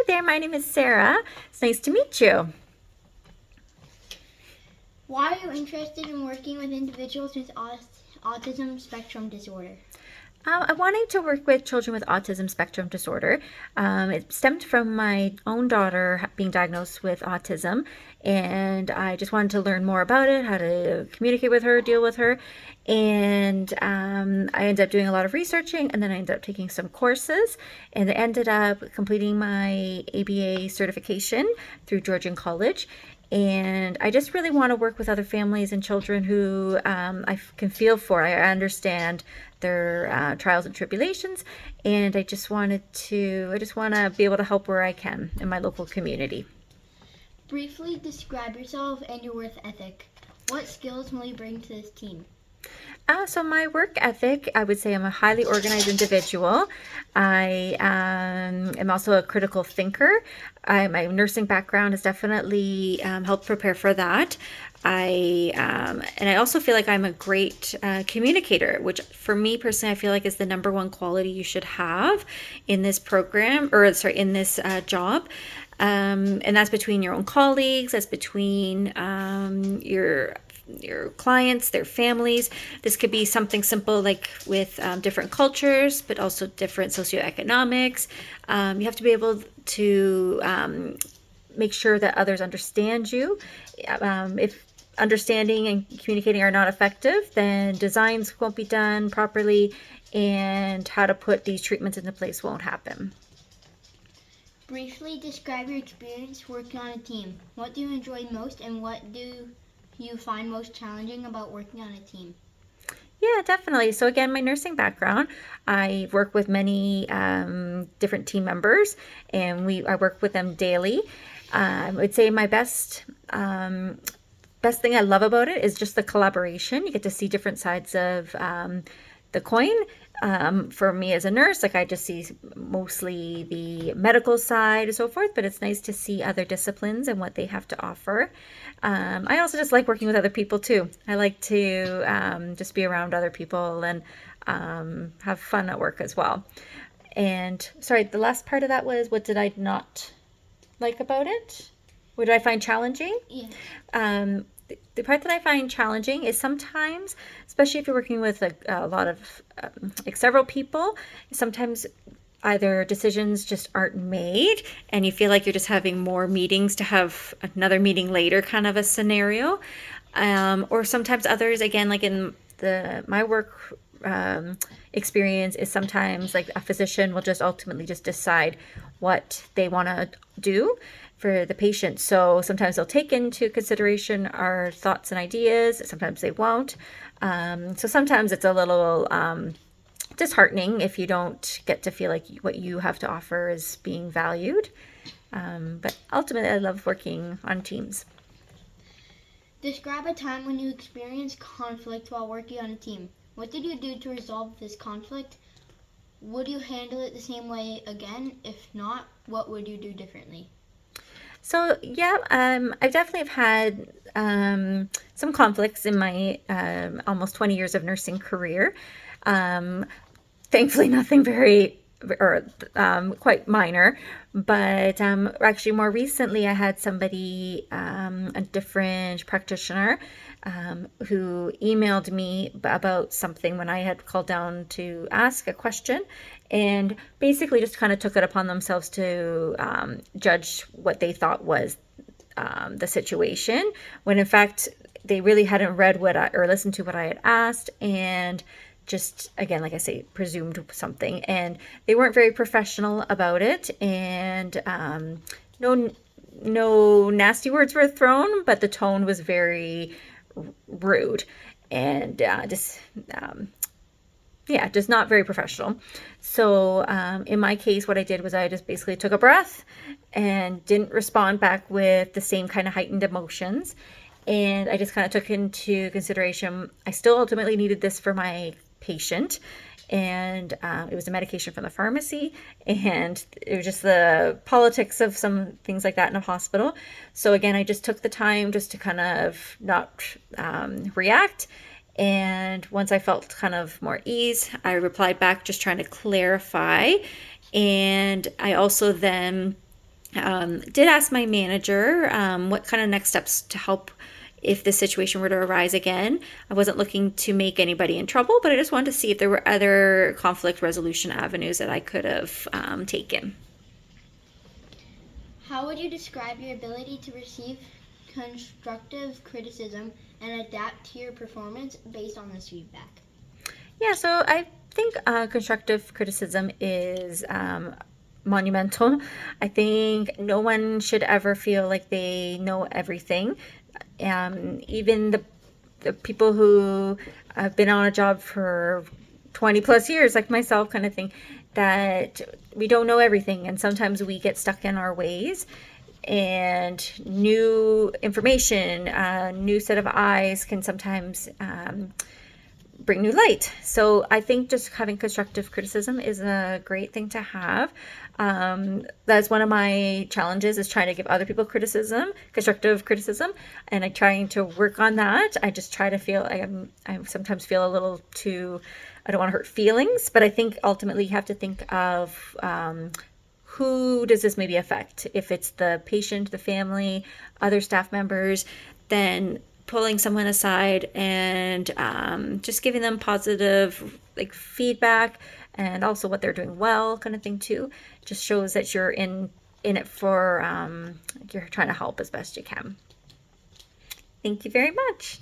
there, my name is Sarah. It's nice to meet you. Why are you interested in working with individuals with autism spectrum disorder? I'm wanting to work with children with autism spectrum disorder. It stemmed from my own daughter being diagnosed with autism, and I just wanted to learn more about it, how to communicate with her, deal with her. And I ended up doing a lot of researching, and then I ended up taking some courses, and I ended up completing my ABA certification through Georgian College. And I just really want to work with other families and children who I can feel for. I understand their trials and tribulations, and I just want to be able to help where I can in my local community. Briefly describe yourself and your work ethic. What skills will you bring to this team? So my work ethic, I would say I'm a highly organized individual. I am also a critical thinker. My nursing background has definitely helped prepare for that. And I also feel like I'm a great communicator, which for me personally, I feel like is the number one quality you should have in this program, or sorry, in this job. And that's between your own colleagues, that's between your clients, their families. This could be something simple like with different cultures, but also different socioeconomics. You have to be able to make sure that others understand you. If understanding and communicating are not effective, then designs won't be done properly, and how to put these treatments into place won't happen. Briefly describe your experience working on a team. What do you enjoy most, and what do you find most challenging about working on a team? Yeah, definitely. So again, my nursing background, I work with many different team members, and I work with them daily. I would say my best thing I love about it is just the collaboration. You get to see different sides of the coin. For me as a nurse, like I just see mostly the medical side and so forth, but it's nice to see other disciplines and what they have to offer. I also just like working with other people too. I like to just be around other people and have fun at work as well. And sorry, the last part of that was, what did I not like about it? What did I find challenging? Yeah. The part that I find challenging is sometimes, especially if you're working with a lot of like several people, sometimes either decisions just aren't made and you feel like you're just having more meetings to have another meeting later kind of a scenario. Or sometimes others, again, like in my work experience, is sometimes like a physician will just ultimately just decide what they want to do for the patient. So sometimes they'll take into consideration our thoughts and ideas, sometimes they won't. So sometimes it's a little disheartening if you don't get to feel like what you have to offer is being valued. But ultimately, I love working on teams. Describe a time when you experienced conflict while working on a team. What did you do to resolve this conflict? Would you handle it the same way again? If not, what would you do differently? So yeah, I definitely have had some conflicts in my almost 20 years of nursing career. Um, Thankfully, nothing very or quite minor, but actually more recently I had somebody, a different practitioner, who emailed me about something when I had called down to ask a question, and basically just kind of took it upon themselves to judge what they thought was the situation, when in fact they really hadn't read or listened to what I had asked, and just again, like I say, presumed something, and they weren't very professional about it, and no nasty words were thrown, but the tone was very rude, and um, yeah, just not very professional. So in my case, what I did was I just basically took a breath and didn't respond back with the same kind of heightened emotions. And I just kind of took into consideration, I still ultimately needed this for my patient. And it was a medication from the pharmacy, and it was just the politics of some things like that in a hospital. So again, I just took the time just to kind of not react, and once I felt kind of more ease, I replied back just trying to clarify. And I also then Did ask my manager what kind of next steps to help if this situation were to arise again. I wasn't looking to make anybody in trouble, but I just wanted to see if there were other conflict resolution avenues that I could have taken. How would you describe your ability to receive constructive criticism and adapt to your performance based on this feedback? Yeah, so I think constructive criticism is monumental. I think no one should ever feel like they know everything. Even the people who have been on a job for 20 plus years, like myself, kind of thing, that we don't know everything. And sometimes we get stuck in our ways. And new information, new set of eyes can sometimes bring new light. So I think just having constructive criticism is a great thing to have. That's one of my challenges, is trying to give other people criticism, constructive criticism, and I'm trying to work on that. I just try to feel I sometimes feel a little too, I don't want to hurt feelings, but I think ultimately you have to think of who does this maybe affect. If it's the patient, the family, other staff members, then pulling someone aside and just giving them positive like feedback, and also what they're doing well, kind of thing too, just shows that you're in it for you're trying to help as best you can. Thank you very much.